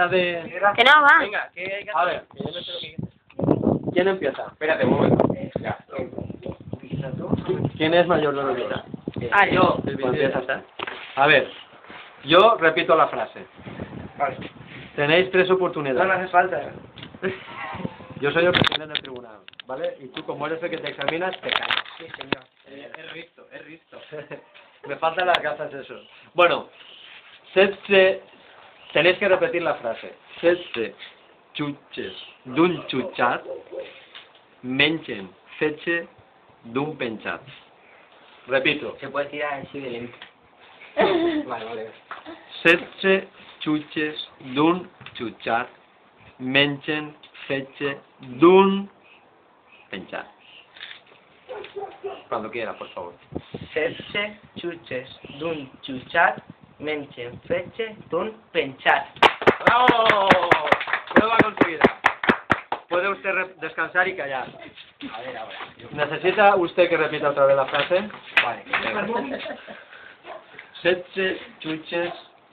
palabra de... Que no, va. Venga, que hay que A ver, que yo no sé lo que... ¿quién empieza? Espérate un momento. Ya. ¿Quién es mayor de edad? Ah, Yo. Pues empiezas, ¿eh? A ver, yo repito la frase. Vale. Tenéis 3 No me oportunidades. hace falta. Yo soy el presidente del tribunal, ¿vale? Y tú, como eres el que te examinas, te callas. Sí, señor. Es risto, es risto. Me faltan las gafas eso. Bueno, tenéis que repetir la frase. Setze chuches d'un chuchat, mengen fetge d'un penchat. Repito. Se puede tirar así de lento. Vale, vale. Setze chuches d'un chuchat, mengen fetge d'un penchat. Cuando quiera, por favor. Setze chuches d'un chuchat, menchen feche d'un penchat. ¡Bravo! Prueba conseguida. Puede usted descansar y callar. A ver, ahora. ¿Necesita usted que repita otra vez la frase? Vale. Setze chuches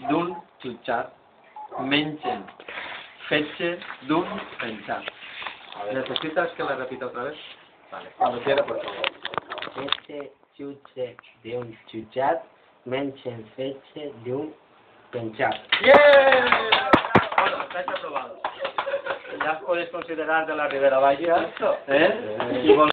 d'un chuchat, mengen fetge d'un penchat. ¿Necesitas que la repita otra vez? Vale, cuando quiera, por favor. Setze chuches d'un chuchat, menchen feche d'un penchat. ¡Bien! Bueno, estáis aprobados. Ya os podéis considerar de la Ribera Valle, ¿eh? Y